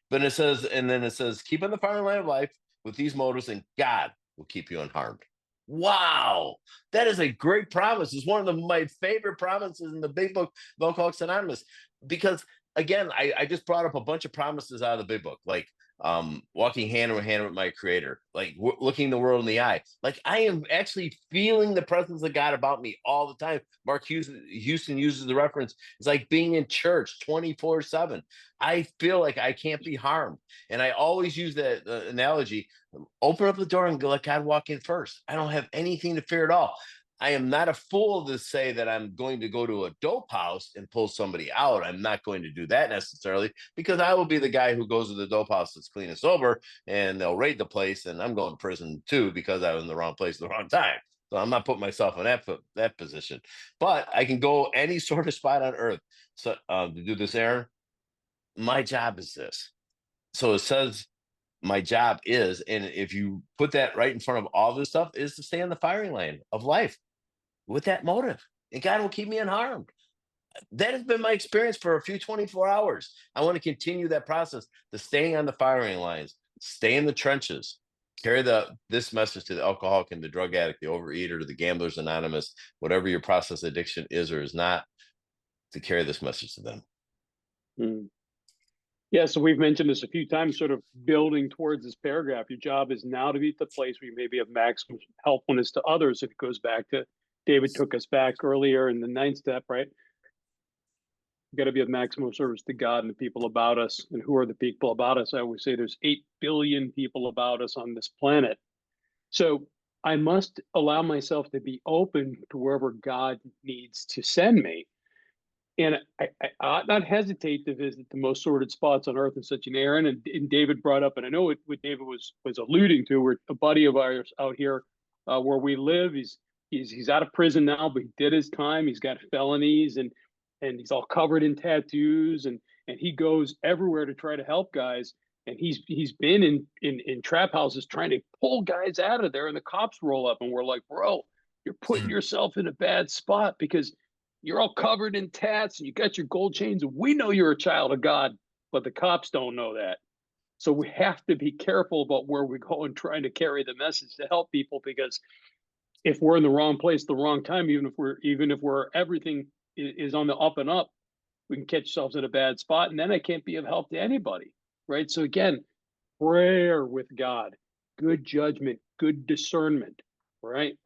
But it says, keep on the firing line of life with these motives, and God will keep you unharmed. Wow. That is a great promise. It's one of my favorite promises in the big book of Alcoholics Anonymous. Because again, I just brought up a bunch of promises out of the big book. Like walking hand in hand with my creator, like looking the world in the eye. Like I am actually feeling the presence of God about me all the time. Mark Houston uses the reference. It's like being in church 24/7. I feel like I can't be harmed. And I always use that analogy. Open up the door and let God walk in first. I don't have anything to fear at all. I am not a fool to say that I'm going to go to a dope house and pull somebody out. I'm not going to do that necessarily, because I will be the guy who goes to the dope house that's clean and sober, and they'll raid the place, and I'm going to prison too because I was in the wrong place at the wrong time. So I'm not putting myself in that position. But I can go any sort of spot on earth. So to do this, Aaron, my job is this. So it says my job is, and if you put that right in front of all this stuff, is to stay on the firing line of life with that motive, and God will keep me unharmed. That has been my experience for a few 24 hours. I want to continue that process, to staying on the firing lines, stay in the trenches, carry this message to the alcoholic and the drug addict, the overeater, the gamblers anonymous, whatever your process addiction is or is not, to carry this message to them. Mm. Yeah, so we've mentioned this a few times, sort of building towards this paragraph. Your job is now to be at the place where you maybe have maximum helpfulness to others. If it goes back to David took us back earlier in the 9th step, right? You got to be of maximum service to God and the people about us. And who are the people about us? I always say there's 8 billion people about us on this planet. So I must allow myself to be open to wherever God needs to send me. And I ought not hesitate to visit the most sordid spots on earth in such an Aaron. And David brought up, and I know what David was alluding to. We're a buddy of ours out here where we live. He's out of prison now, but he did his time. He's got felonies, and he's all covered in tattoos, and he goes everywhere to try to help guys. And he's been in trap houses trying to pull guys out of there, and the cops roll up, and we're like, bro, you're putting yourself in a bad spot because you're all covered in tats and you got your gold chains. We know you're a child of God, but the cops don't know that. So we have to be careful about where we go and trying to carry the message to help people, because if we're in the wrong place, the wrong time, even if we're everything is on the up and up, we can catch ourselves in a bad spot, and then I can't be of help to anybody, right? So again, prayer with God, good judgment, good discernment, right,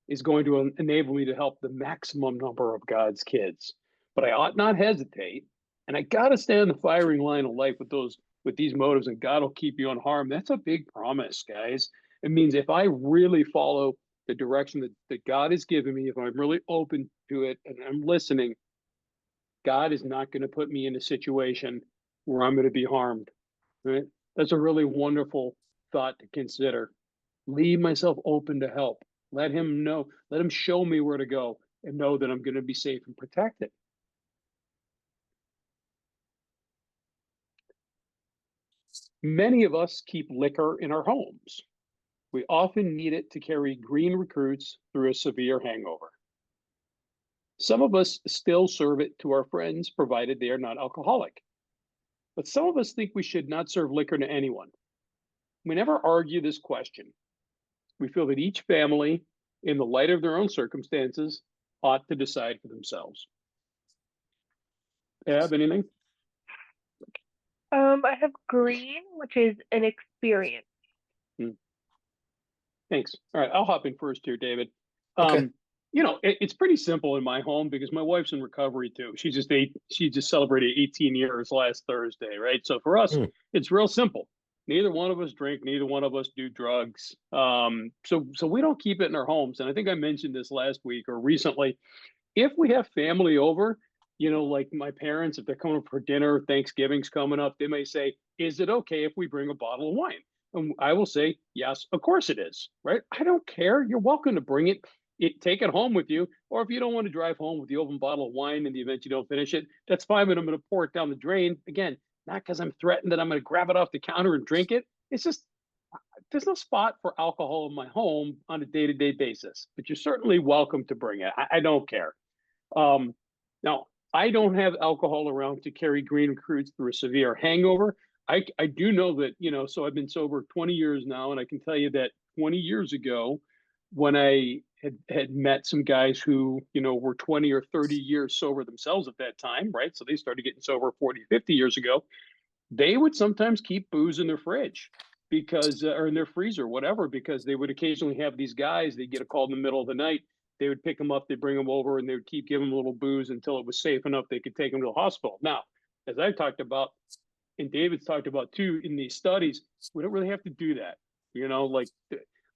is going to enable me to help the maximum number of God's kids. But I ought not hesitate, and I got to stay on the firing line of life with these motives, and God will keep you unharmed. That's a big promise, guys. It means if I really follow the direction that God has given me, if I'm really open to it and I'm listening, God is not going to put me in a situation where I'm going to be harmed, right? That's a really wonderful thought to consider. Leave myself open to help. Let him know, let him show me where to go, and know that I'm going to be safe and protected. Many of us keep liquor in our homes. We often need it to carry green recruits through a severe hangover. Some of us still serve it to our friends, provided they are not alcoholic. But some of us think we should not serve liquor to anyone. We never argue this question. We feel that each family, in the light of their own circumstances, ought to decide for themselves. Have anything? I have green, which is an experience. Thanks. All right, I'll hop in first here, David. Okay. It's pretty simple in my home because my wife's in recovery too. She just celebrated 18 years last Thursday, right? So for us, it's real simple. Neither one of us drink, neither one of us do drugs. So we don't keep it in our homes. And I think I mentioned this last week or recently. If we have family over, like my parents, if they're coming up for dinner, Thanksgiving's coming up, they may say, is it okay if we bring a bottle of wine? And I will say, yes, of course it is, right? I don't care. You're welcome to bring it. Take it home with you. Or if you don't want to drive home with the open bottle of wine in the event you don't finish it, that's fine, but I'm going to pour it down the drain. Again, not because I'm threatened that I'm going to grab it off the counter and drink it. It's just, there's no spot for alcohol in my home on a day-to-day basis, but you're certainly welcome to bring it. I don't care. Now, I don't have alcohol around to carry green recruits through a severe hangover. I do know that, so I've been sober 20 years now, and I can tell you that 20 years ago, when I had met some guys who, were 20 or 30 years sober themselves at that time, right? So they started getting sober 40, 50 years ago. they would sometimes keep booze in their fridge because, or in their freezer, whatever, because they would occasionally have these guys, they'd get a call in the middle of the night. They would pick them up, they'd bring them over, and they would keep giving them a little booze until it was safe enough they could take them to the hospital. Now, as I talked about, and David's talked about too in these studies, we don't really have to do that. You know, like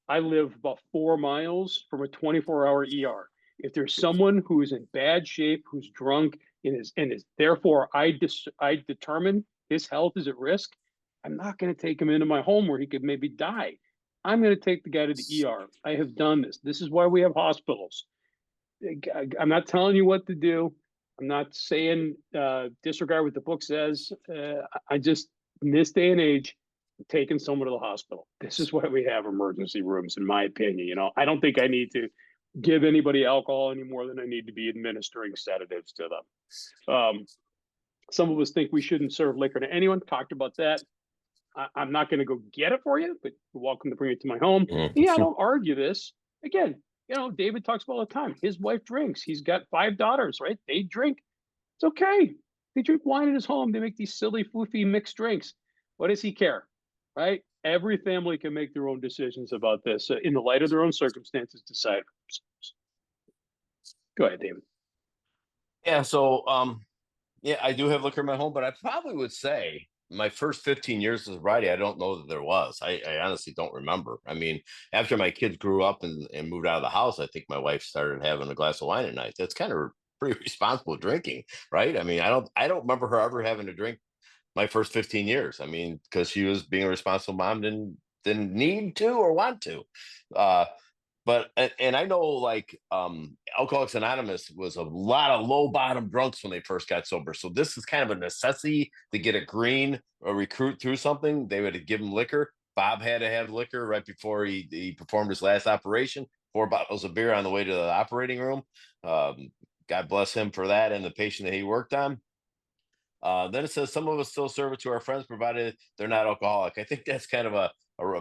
I live about 4 miles from a 24-hour ER. If there's someone who is in bad shape, who's drunk, and is therefore I determine his health is at risk, I'm not going to take him into my home where he could maybe die. I'm going to take the guy to the ER. I have done this. This is why we have hospitals. I'm not telling you what to do. I'm not saying disregard what the book says. I just, in this day and age, taking someone to the hospital. This is why we have emergency rooms, in my opinion. You know, I don't think I need to give anybody alcohol any more than I need to be administering sedatives to them. Some of us think we shouldn't serve liquor to anyone. Talked about that. I'm not going to go get it for you, but you're welcome to bring it to my home. Yeah, I don't argue this. Again, you know, David talks about all the time. His wife drinks. He's got 5 daughters, right? They drink. It's okay. They drink wine at his home. They make these silly, foofy mixed drinks. What does he care, right? Every family can make their own decisions about this in the light of their own circumstances. Decide for themselves. Go ahead, David. Yeah. So, yeah, I do have liquor in my home, but I probably would say my first 15 years of sobriety, I don't know that there was. I honestly don't remember. I mean, after my kids grew up and moved out of the house, I think my wife started having a glass of wine at night. That's kind of pretty responsible drinking, right? I mean, I don't remember her ever having to drink my first 15 years. I mean, because she was being a responsible mom, didn't need to or want to. Uh, but I know like Alcoholics Anonymous was a lot of low bottom drunks when they first got sober. So this is kind of a necessity to get a green or recruit through something. They would give him liquor. Bob had to have liquor right before he performed his last operation. 4 bottles of beer on the way to the operating room. God bless him for that and the patient that he worked on. Then it says some of us still serve it to our friends, provided they're not alcoholic. I think that's kind of a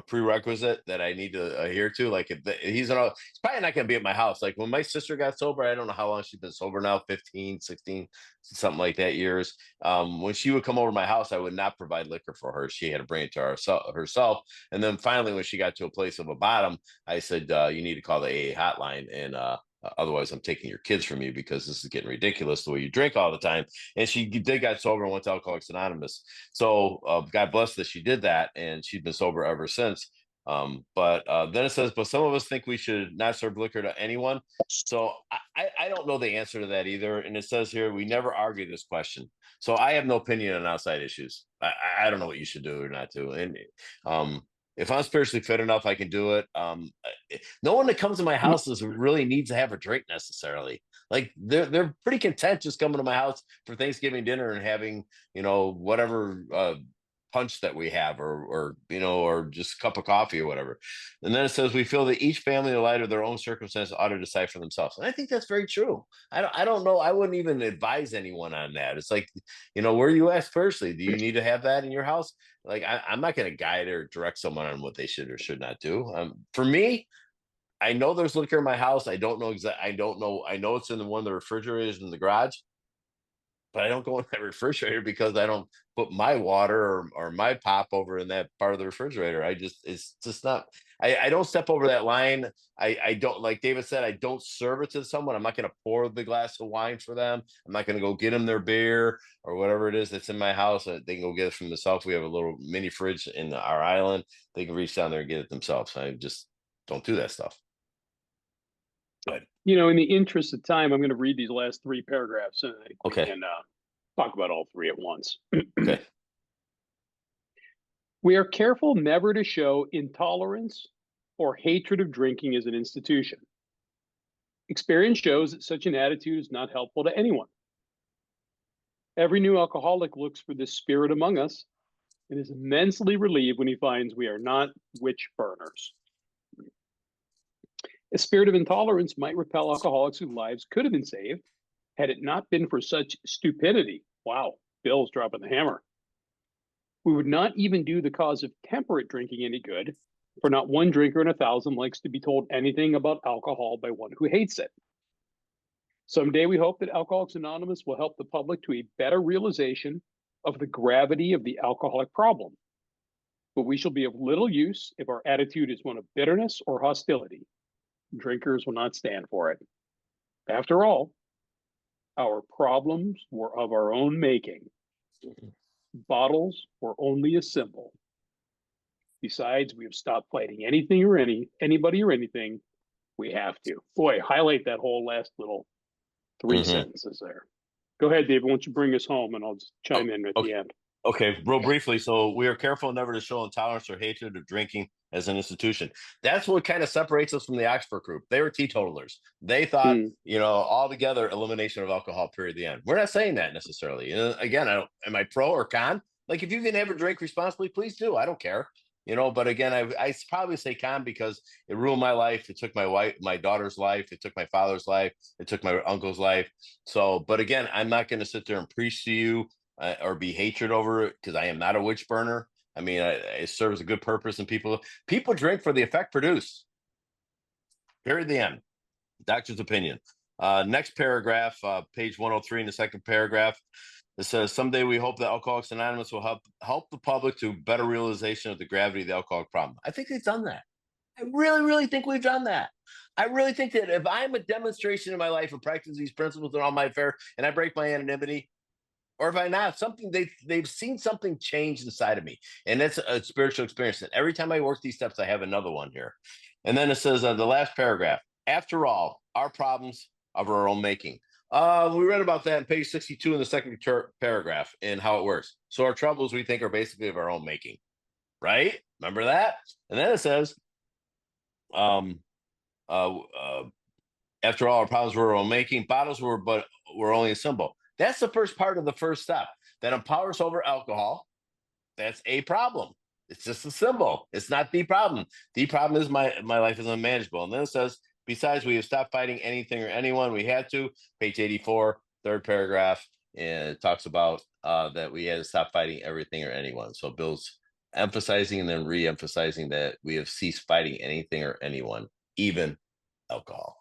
prerequisite that I need to adhere to. Like if he's probably not going to be at my house. Like when my sister got sober, I don't know how long she's been sober now, 15, 16, something like that years. When she would come over to my house, I would not provide liquor for her. She had to bring it to herself. And then finally, when she got to a place of a bottom, I said, you need to call the AA hotline and, otherwise I'm taking your kids from you because this is getting ridiculous the way you drink all the time. And she did got sober and went to Alcoholics Anonymous. So God bless that she did that, and she's been sober ever since. But then it says, but some of us think we should not serve liquor to anyone. So I don't know the answer to that either. And it says here, we never argue this question. So I have no opinion on outside issues. I don't know what you should do or not do. And if I'm spiritually fit enough, I can do it. No one that comes to my house really needs to have a drink necessarily. Like they're pretty content just coming to my house for Thanksgiving dinner and having, whatever punch that we have or just a cup of coffee or whatever. And then it says we feel that each family in the light of their own circumstances ought to decide for themselves. And I think that's very true. I don't know. I wouldn't even advise anyone on that. It's like, where you ask personally, do you need to have that in your house? Like I'm not going to guide or direct someone on what they should or should not do. For me, I know there's liquor in my house. I don't know exactly. I don't know. I know it's in one of the refrigerators in the garage, but I don't go in that refrigerator because I don't put my water or my pop over in that part of the refrigerator. It's just not, I don't step over that line. I don't, like David said, I don't serve it to someone. I'm not going to pour the glass of wine for them. I'm not going to go get them their beer or whatever it is that's in my house. They can go get it from themselves. We have a little mini fridge in our island. They can reach down there and get it themselves. I just don't do that stuff. But in the interest of time, I'm going to read these last 3 paragraphs and we okay. can talk about all 3 at once. Okay. We are careful never to show intolerance or hatred of drinking as an institution. Experience shows that such an attitude is not helpful to anyone. Every new alcoholic looks for this spirit among us and is immensely relieved when he finds we are not witch burners. A spirit of intolerance might repel alcoholics whose lives could have been saved had it not been for such stupidity. Wow, Bill's dropping the hammer. We would not even do the cause of temperate drinking any good, for not one drinker in 1,000 likes to be told anything about alcohol by one who hates it. Someday we hope that Alcoholics Anonymous will help the public to a better realization of the gravity of the alcoholic problem, but we shall be of little use if our attitude is one of bitterness or hostility. Drinkers will not stand for it. After all, our problems were of our own making. Bottles were only a symbol. Besides, we have stopped fighting anything or anybody or anything. We have to. Boy, highlight that whole last little 3 sentences there. Go ahead, David. Why don't you bring us home, and I'll just chime in at the end. Okay, real briefly. So we are careful never to show intolerance or hatred of drinking as an institution. That's what kind of separates us from the Oxford group. They were teetotalers. They thought, altogether elimination of alcohol, period, the end. We're not saying that necessarily. Again, am I pro or con? Like, if you can ever drink responsibly, please do. I don't care. But again, I probably say con because it ruined my life. It took my daughter's life. It took my father's life. It took my uncle's life. So, but again, I'm not going to sit there and preach to you or be hatred over it, because I am not a witch burner. I mean, it serves a good purpose, and people drink for the effect produced. Period. The end. Doctor's opinion. Next paragraph, page 103 in the second paragraph. It says, someday we hope that Alcoholics Anonymous will help the public to better realization of the gravity of the alcoholic problem. I think they've done that. I really, really think we've done that. I really think that if I'm a demonstration in my life of practicing these principles in all my affair, and I break my anonymity, or if I not, something they've seen something change inside of me, and that's a spiritual experience. And every time I work these steps, I have another one here. And then it says the last paragraph. After all, our problems of our own making. We read about that on page 62 in the second paragraph and how it works. So our troubles, we think, are basically of our own making, right? Remember that? And then it says, after all, our problems were our own making. Bottles were only a symbol. That's the first part of the first step. That empowers over alcohol. That's a problem. It's just a symbol. It's not the problem. The problem is my life is unmanageable. And then it says, besides, we have stopped fighting anything or anyone. We had to. Page 84, third paragraph, and it talks about that we had to stop fighting everything or anyone. So Bill's emphasizing and then re-emphasizing that we have ceased fighting anything or anyone, even alcohol.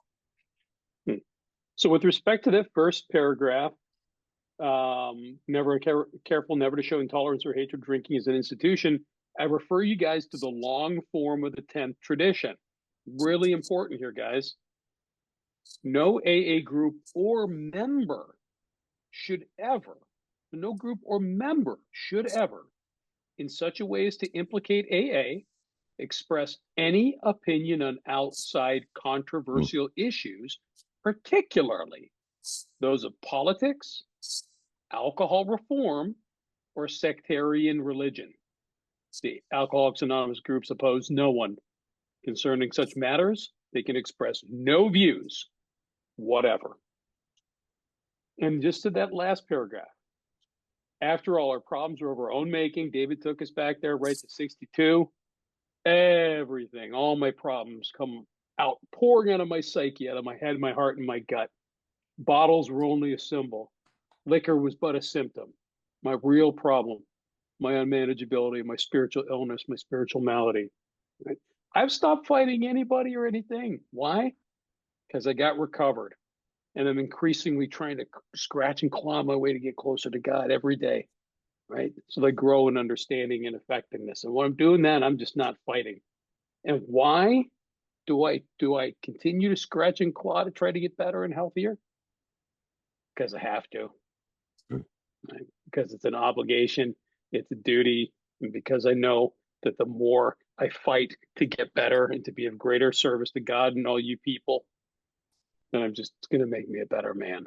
So with respect to that first paragraph, careful never to show intolerance or hatred of drinking as an institution, I refer you guys to the long form of the 10th tradition. Really important here, guys. No AA group or member should ever, in such a way as to implicate AA, express any opinion on outside controversial issues, particularly those of politics, alcohol reform, or sectarian religion. The Alcoholics Anonymous groups oppose no one concerning such matters. They can express no views whatever. And just to that last paragraph, after all, our problems are of our own making. David took us back there right to 62. Everything, all my problems come out, pouring out of my psyche, out of my head, my heart, and my gut. Bottles were only a symbol. Liquor was but a symptom. My real problem, my unmanageability, my spiritual illness, my spiritual malady. Right? I've stopped fighting anybody or anything. Why? Because I got recovered. And I'm increasingly trying to scratch and claw my way to get closer to God every day. Right? So I grow in understanding and effectiveness. And when I'm doing that, I'm just not fighting. And why do I continue to scratch and claw to try to get better and healthier? Because I have to. Right? Because it's an obligation, it's a duty, and because I know that the more I fight to get better and to be of greater service to God and all you people, then it's going to make me a better man.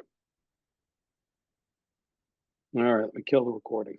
All right, let me kill the recording.